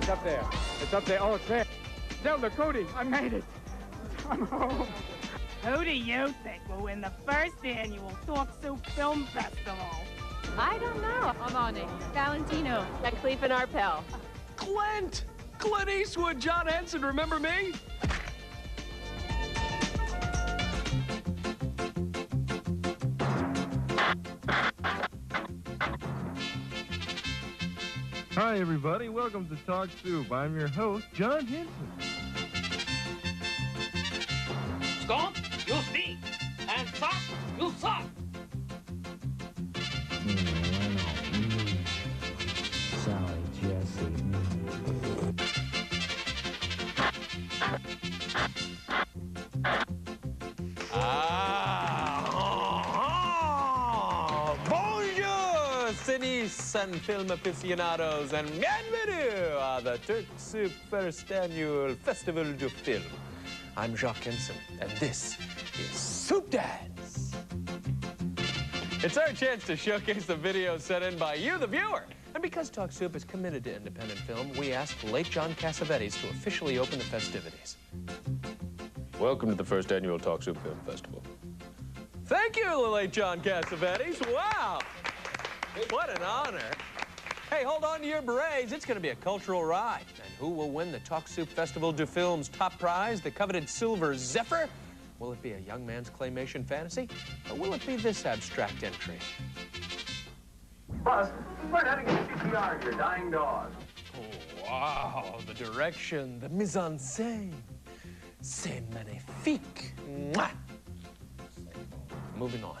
It's up there. It's up there. Oh, it's there. Zelda, Cody, I made it. I'm home. Who do you think will win the first annual Talk Soup Film Festival? I don't know. Amani, Valentino, Cleve and Arpel. Clint! Clint Eastwood, John Henson, remember me? Hi, everybody. Welcome to Talk Soup. I'm your host, John Henson. Stomp, you stink. And suck, you suck. Sally, Jesse. Bonjour, cinis and film aficionados, and bienvenue à the Talk Soup First Annual Festival du Film. I'm Jacques Henson, and this is Soup Dance. It's our chance to showcase the videos sent in by you, the viewer. And because Talk Soup is committed to independent film, we asked the late John Cassavetes to officially open the festivities. Welcome to the first annual Talk Soup Film Festival. Thank you, the late John Cassavetes. Wow. What an honor. Hey, hold on to your berets. It's going to be a cultural ride. And who will win the Talk Soup Festival du Film's top prize, the coveted Silver Zephyr? Will it be a young man's claymation fantasy? Or will it be this abstract entry? Buzz, learn how to get CPR in your dying dog. Oh, wow. The direction, the mise en scène. C'est magnifique. Mwah. Moving on.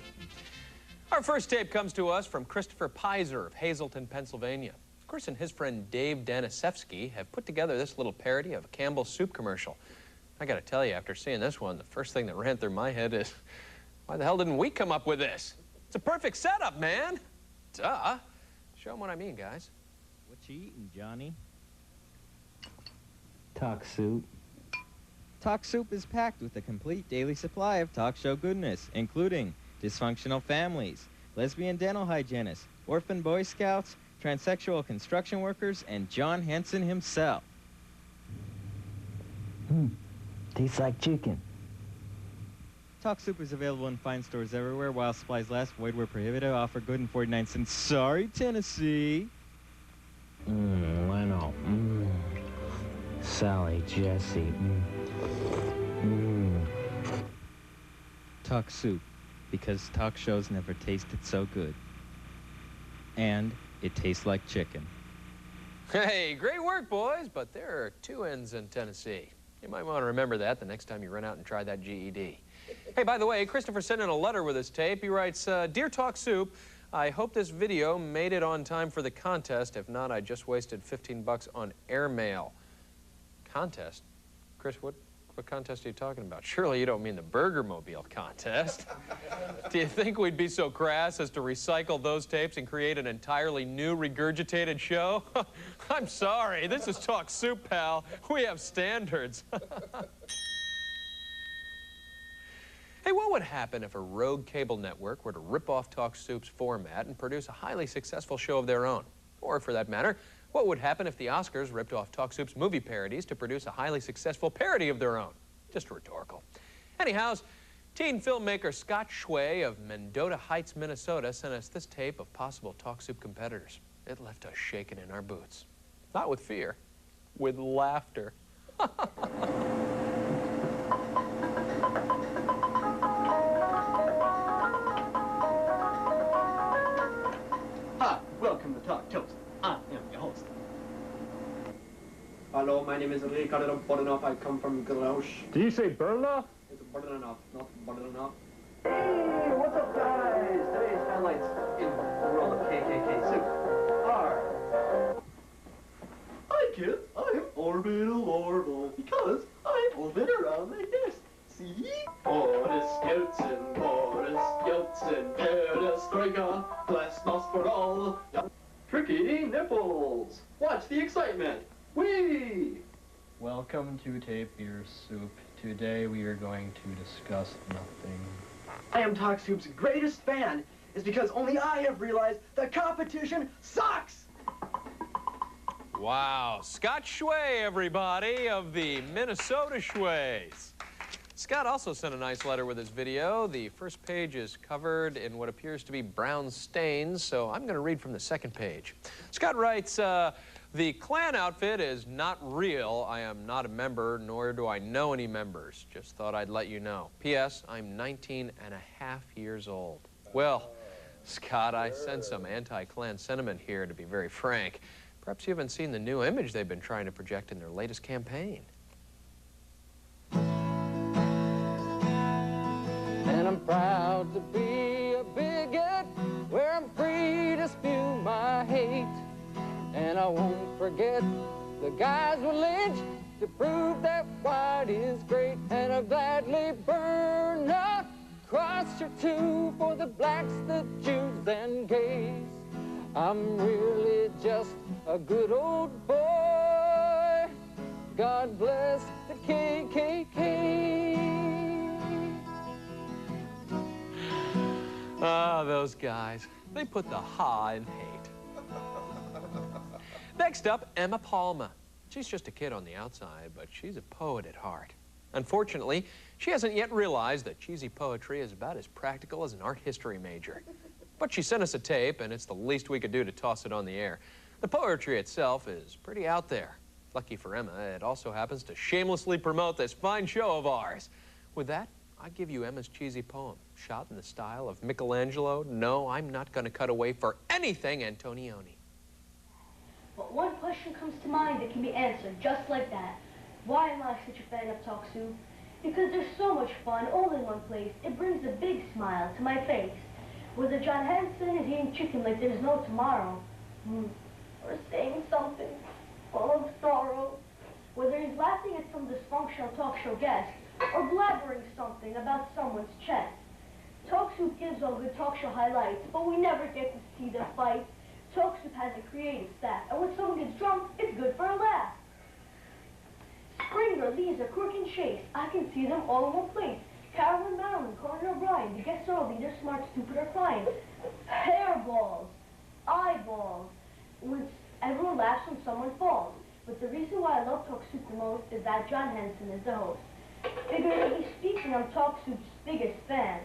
Our first tape comes to us from Christopher Pizer of Hazleton, Pennsylvania. Chris and his friend Dave Danisevsky have put together this little parody of a Campbell's soup commercial. I gotta tell you, after seeing this one, the first thing that ran through my head is, why the hell didn't we come up with this? It's a perfect setup, man. Duh. Show them what I mean, guys. What you eating, Johnny? Talk Soup. Talk Soup is packed with a complete daily supply of talk show goodness, including dysfunctional families, lesbian dental hygienists, orphan Boy Scouts, transsexual construction workers, and John Henson himself. Tastes like chicken. Talk Soup is available in fine stores everywhere while supplies last. Void where prohibited. Offer good and 49 cents. Sorry, Tennessee. Bueno. Sally, Jesse. Talk Soup, because talk shows never tasted so good. And it tastes like chicken. Hey, great work, boys, but there are two ends in Tennessee. You might want to remember that the next time you run out and try that GED. Hey, by the way, Christopher sent in a letter with his tape. He writes, Dear Talk Soup, I hope this video made it on time for the contest. If not, I just wasted 15 bucks on airmail. Contest? Chris, what contest are you talking about? Surely you don't mean the Burger Mobile contest. Do you think we'd be so crass as to recycle those tapes and create an entirely new regurgitated show? I'm sorry, this is Talk Soup, pal. We have standards. Hey, what would happen if a rogue cable network were to rip off Talk Soup's format and produce a highly successful show of their own? Or, for that matter, what would happen if the Oscars ripped off Talk Soup's movie parodies to produce a highly successful parody of their own? Just rhetorical. Anyhow, teen filmmaker Scott Schway of Mendota Heights, Minnesota, sent us this tape of possible Talk Soup competitors. It left us shaking in our boots. Not with fear, with laughter. Hi, welcome to Talk Toast. I am your host. Hello, my name is Ricardo Bordenov. I come from Grouch. Do you say Berla? It's Bordenov, not Bordenov. Hey, what's up, guys? Today's highlights in the world of KKK soup are... Hi, kid. I'm orbital because I orbit around like this. See? Boris Yeltsin, Perestroika, glasnost for all. Tricky nipples. Watch the excitement. Whee! Welcome to Tape Your Soup. Today we are going to discuss nothing. I am Talk Soup's greatest fan is because only I have realized that competition sucks! Wow, Scott Shway, everybody, of the Minnesota Shways. Scott also sent a nice letter with his video. The first page is covered in what appears to be brown stains, so I'm going to read from the second page. Scott writes, the Klan outfit is not real. I am not a member, nor do I know any members. Just thought I'd let you know. P.S. I'm 19 and a half years old. Well, Scott, I sense some anti-Klan sentiment here, to be very frank. Perhaps you haven't seen the new image they've been trying to project in their latest campaign. And I'm proud to be a bigot, where I'm free to spew my hate. And I won't forget the guys were lynched to prove that white is great. And I'll gladly burn a cross or two for the blacks, the Jews, and gays. I'm really just a good old boy. God bless the KKK. Ah, those guys. They put the ha in hate. Next up, Emma Palma. She's just a kid on the outside, but she's a poet at heart. Unfortunately, she hasn't yet realized that cheesy poetry is about as practical as an art history major. But she sent us a tape, and it's the least we could do to toss it on the air. The poetry itself is pretty out there. Lucky for Emma, it also happens to shamelessly promote this fine show of ours. With that, I give you Emma's cheesy poem, shot in the style of Michelangelo. No, I'm not going to cut away for anything Antonioni. But one question comes to mind that can be answered just like that. Why am I such a fan of Talk Soup? Because there's so much fun all in one place. It brings a big smile to my face. Whether John Henson is eating chicken like there's no tomorrow, or saying something full of sorrow, whether he's laughing at some dysfunctional talk show guest, or blabbering something about someone's chest. Talk Soup gives all good talk show highlights, but we never get to see them fight. Talk Soup has a creative staff, and when someone gets drunk, it's good for a laugh. Springer, Lisa, Crook, and Chase, I can see them all in one place. Carolyn, Marilyn, Conan O'Brien, the guests are all either smart, stupid, or fine. Hairballs, eyeballs, when everyone laughs when someone falls. But the reason why I love Talk Soup the most is that John Henson is the host. Figuratively speaking, I'm Talk Soup's biggest fan.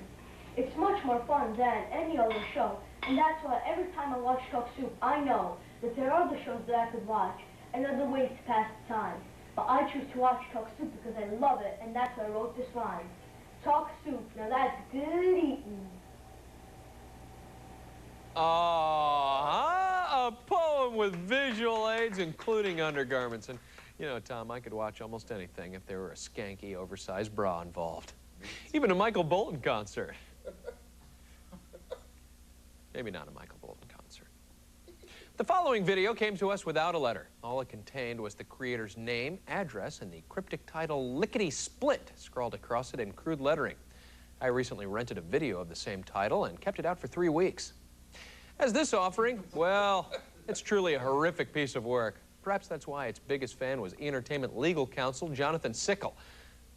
It's much more fun than any other show, and that's why every time I watch Talk Soup, I know that there are other shows that I could watch and other ways to pass the time. But I choose to watch Talk Soup because I love it, and that's why I wrote this line. Talk Soup, now that's good eating. A poem with visual aids, including undergarments. And, you know, Tom, I could watch almost anything if there were a skanky, oversized bra involved. Even a Michael Bolton concert. Maybe not a Michael Bolton concert. The following video came to us without a letter. All it contained was the creator's name, address, and the cryptic title Lickety Split scrawled across it in crude lettering. I recently rented a video of the same title and kept it out for 3 weeks. As this offering, well, it's truly a horrific piece of work. Perhaps that's why its biggest fan was Entertainment legal counsel Jonathan Sickle.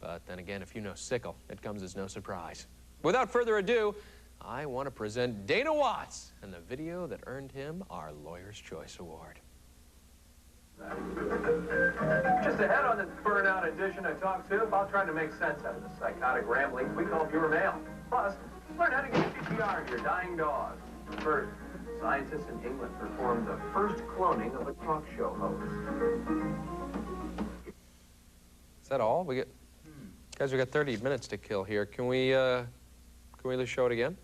But then again, if you know Sickle, it comes as no surprise. Without further ado, I want to present Dana Watts and the video that earned him our Lawyer's Choice Award. Just ahead on this burnout edition of Talk Soup, I'll try to make sense out of the psychotic ramblings we call pure mail. Plus, learn how to get CPR to your dying dog. First, scientists in England performed the first cloning of a talk show host. Is that all? Guys, we got 30 minutes to kill here. Can we just show it again?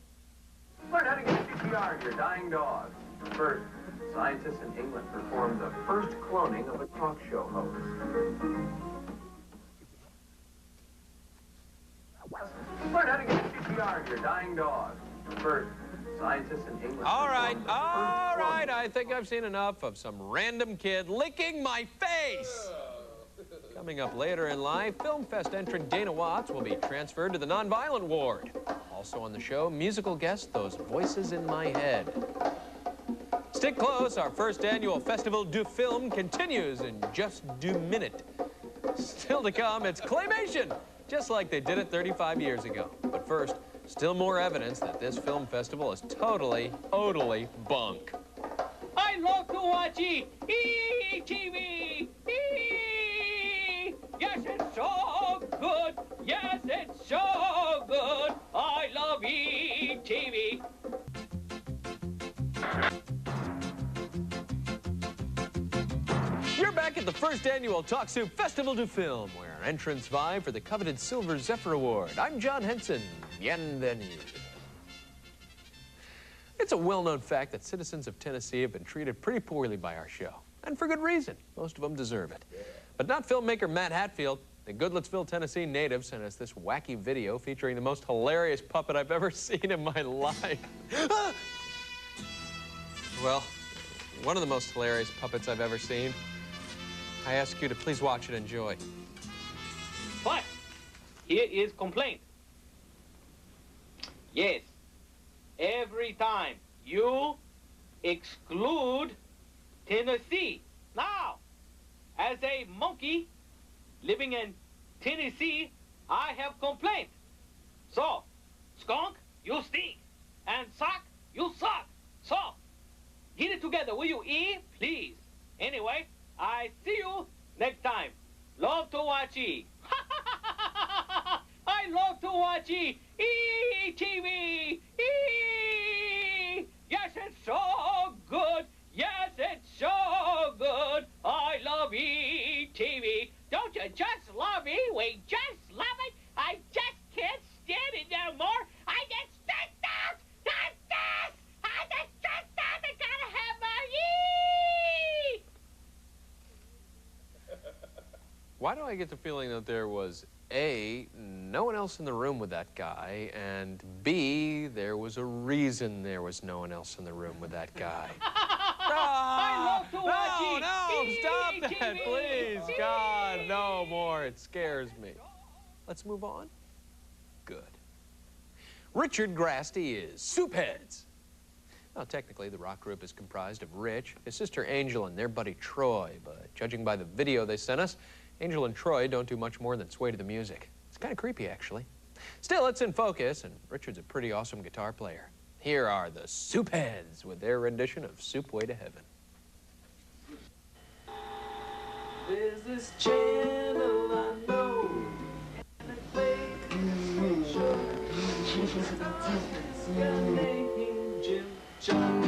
Learn how to get CPR to your dying dog. First, scientists in England performed the first cloning of a talk show host. Learn how to get CPR to your dying dog. First, scientists in England. All right. I think I've seen enough of some random kid licking my face. Coming up later in life, Film Fest entrant Dana Watts will be transferred to the nonviolent ward. Also on the show, musical guest, Those Voices in My Head. Stick close, our first annual Festival du Film continues in just a minute. Still to come, it's claymation, just like they did it 35 years ago. But first, still more evidence that this film festival is totally bunk. I love to watch TV. Yes, it's so good. Yes, it's so good. I love TV. You're back at the first annual Talk Soup Festival du Film, where entrants vie for the coveted Silver Zephyr Award. I'm John Henson. Bienvenue. It's a well-known fact that citizens of Tennessee have been treated pretty poorly by our show, and for good reason. Most of them deserve it. But not filmmaker Matt Hatfield. The Goodlettsville, Tennessee native sent us this wacky video featuring the most hilarious puppet I've ever seen in my life. Well, one of the most hilarious puppets I've ever seen. I ask you to please watch and enjoy. But here is complaint. Yes, every time you exclude Tennessee. Now, as a monkey living in Tennessee, I have complaint. So, skunk, you stink. And sock, you suck. So, get it together, will you, E? Please. Anyway, I see you next time. Love to watch E. I love to watch E. TV. Yes, it's so good. Yes, it's so good. I love TV. Don't you just love E? We just love it. I just can't stand it no more. I get stressed out. Not this. I get stressed out. I gotta have my E. Why do I get the feeling that there was A, no one else in the room with that guy, and B, there was a reason there was no one else in the room with that guy? I love to watch E. No, stop that, please. God, no more. It scares me. Let's move on. Good. Richard Grasty is Soup Heads. Well, technically, the rock group is comprised of Rich, his sister Angel, and their buddy Troy, but judging by the video they sent us, Angel and Troy don't do much more than sway to the music. It's kind of creepy, actually. Still, it's in focus, and Richard's a pretty awesome guitar player. Here are the Soup Heads with their rendition of Soup Way to Heaven. There's this channel I know, and it plays show. It's got a name, Jim John.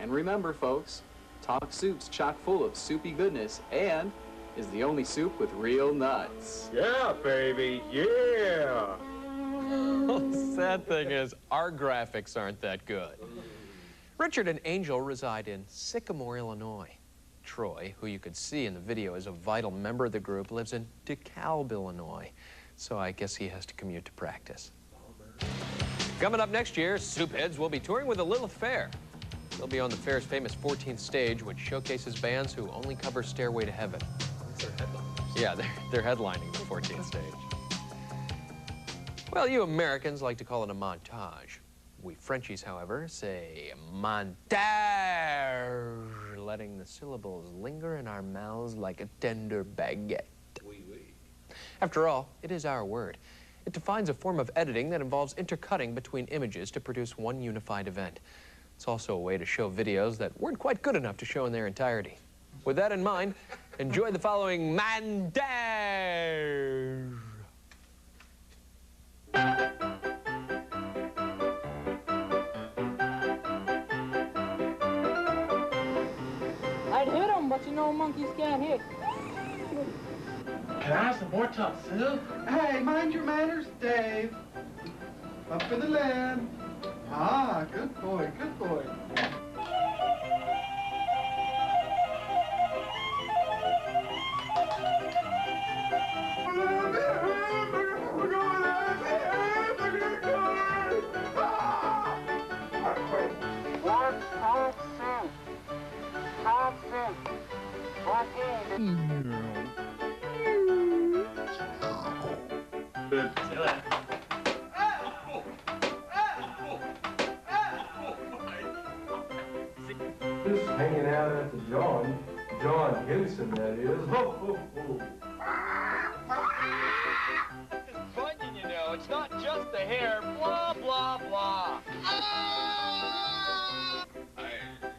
Remember, folks, Talk Soup's chock full of soupy goodness and is the only soup with real nuts. Yeah, baby, yeah! The sad thing is, our graphics aren't that good. Richard and Angel reside in Sycamore, Illinois. Troy, who you could see in the video is a vital member of the group, lives in DeKalb, Illinois. So I guess he has to commute to practice. Coming up next year, Soup Heads will be touring with the Lilith Fair. They'll be on the fair's famous 14th stage, which showcases bands who only cover Stairway to Heaven. Yeah, they're headlining the 14th stage. Well, you Americans like to call it a montage. We Frenchies, however, say montage, letting the syllables linger in our mouths like a tender baguette. Oui, oui. After all, it is our word. It defines a form of editing that involves intercutting between images to produce one unified event. It's also a way to show videos that weren't quite good enough to show in their entirety. With that in mind, enjoy the following montage. I'd hit him, but you know monkeys can't hit. Can I have some more Talk Soup? Hey, mind your manners, Dave. Up for the land. Ah, good boy, good boy. Whoa! bit. See you later. Just hanging out at the John Henson, that is. Ho, ho, ho. It's bunion, you know. It's not just the hair. Blah, blah, blah. I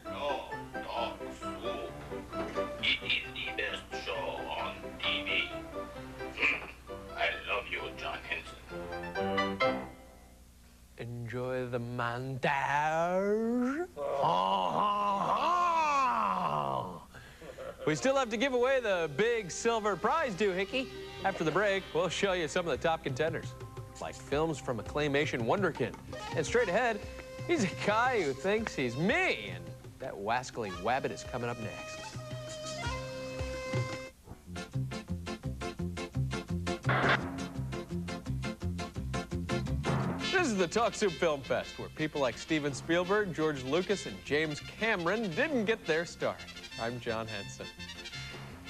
love dog soup. It is the best show on TV. I love you, John Henson. Enjoy the montage. We still have to give away the big silver prize, doohickey. After the break, we'll show you some of the top contenders, like films from a claymation wonderkind. And straight ahead, he's a guy who thinks he's me, and that wascally wabbit is coming up next. This is the Talk Soup Film Fest, where people like Steven Spielberg, George Lucas, and James Cameron didn't get their start. I'm John Henson.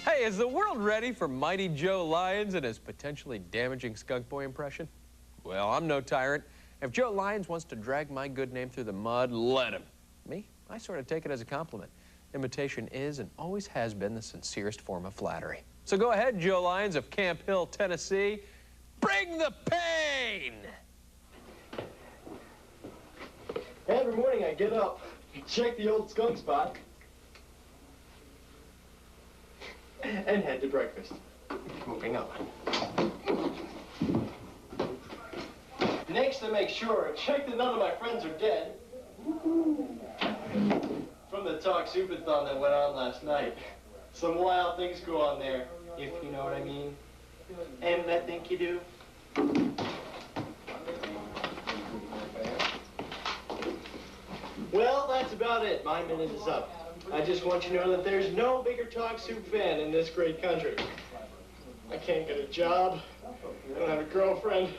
Hey, is the world ready for Mighty Joe Lyons and his potentially damaging skunk boy impression? Well, I'm no tyrant. If Joe Lyons wants to drag my good name through the mud, let him. Me? I sort of take it as a compliment. Imitation is and always has been the sincerest form of flattery. So go ahead, Joe Lyons of Camp Hill, Tennessee. Bring the pain! Every morning I get up, check the old skunk spot, and head to breakfast. Moving on. Next, I make sure and check that none of my friends are dead. From the Talk Soup-a-thon that went on last night. Some wild things go on there, if you know what I mean. And I think you do. Well, that's about it. My minute is up. I just want you to know that there's no bigger Talk Soup fan in this great country. I can't get a job. I don't have a girlfriend.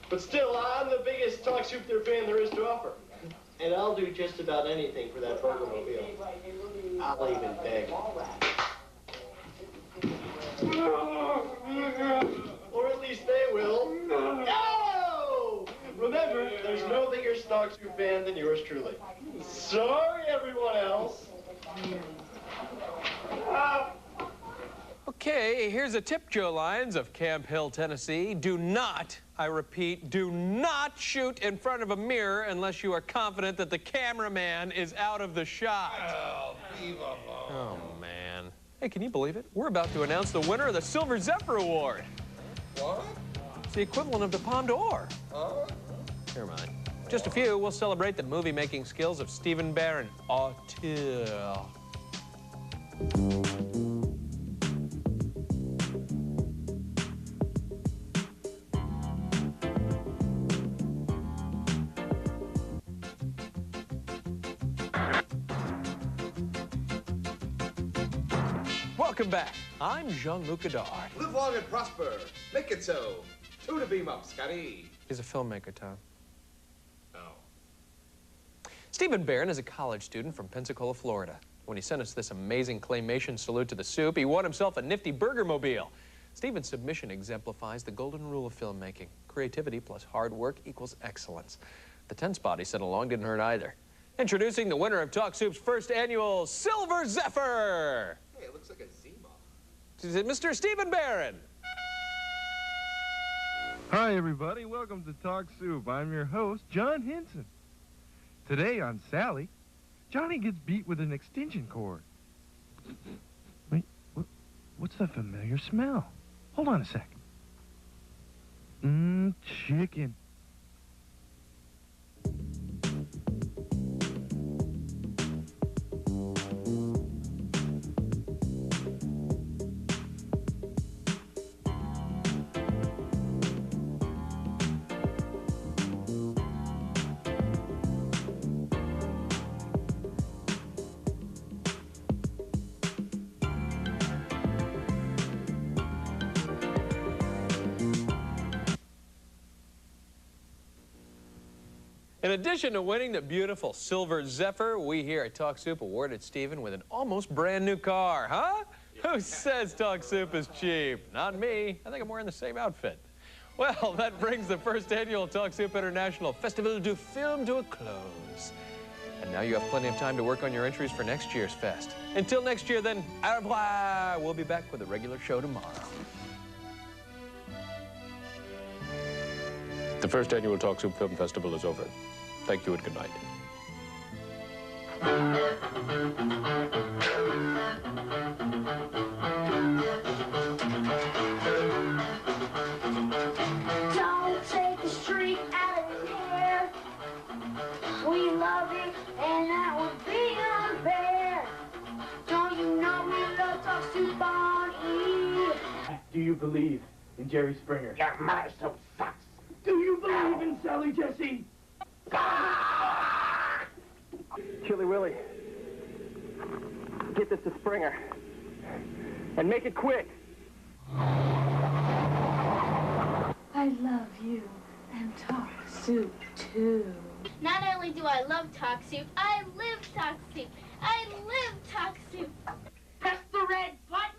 But still, I'm the biggest Talk Soup fan there is to offer. And I'll do just about anything for that burger-mobile. I'll even beg. Or at least they will. No! Remember, there's no bigger Talk Soup fan than yours truly. Sorry, everyone else. Okay, here's a tip, Joe Lyons of Camp Hill, Tennessee. Do not, I repeat, do not shoot in front of a mirror unless you are confident that the cameraman is out of the shot. Oh, man. Hey, can you believe it? We're about to announce the winner of the Silver Zephyr Award. What? It's the equivalent of the Palme d'Or. Huh? Never mind. Just a few, we'll celebrate the movie-making skills of Stephen Barron. Auteur. Welcome back. I'm Jean-Luc Godard. Live long and prosper. Make it so. Two to beam up, Scotty. He's a filmmaker, Tom. Oh. Stephen Barron is a college student from Pensacola, Florida. When he sent us this amazing claymation salute to the soup, he won himself a nifty burger-mobile. Stephen's submission exemplifies the golden rule of filmmaking. Creativity plus hard work equals excellence. The 10 spot he sent along didn't hurt either. Introducing the winner of Talk Soup's first annual Silver Zephyr. Hey, it looks like a Zima. Is it Mr. Stephen Barron? Hi, everybody. Welcome to Talk Soup. I'm your host, John Henson. Today on Sally, Johnny gets beat with an extension cord. Wait, what's that familiar smell? Hold on a sec. Chicken. In addition to winning the beautiful Silver Zephyr, we here at Talk Soup awarded Stephen with an almost brand new car, huh? Who says Talk Soup is cheap? Not me. I think I'm wearing the same outfit. Well, that brings the first annual Talk Soup International Festival du Film to a close. And now you have plenty of time to work on your entries for next year's fest. Until next year, then, au revoir. We'll be back with a regular show tomorrow. The first annual Talk Soup Film Festival is over. Thank you and good night. Don't take the street out of here. We love it, and that would be unfair. Don't you know we love Talk Soup on E? Do you believe in Jerry Springer? Your mother so sucks. Do you believe in Sally Jesse? Chilly Willy, get this to Springer. And make it quick. I love you and Talk Soup, too. Not only do I love Talk Soup, I live Talk Soup. I live Talk Soup. Press the red button.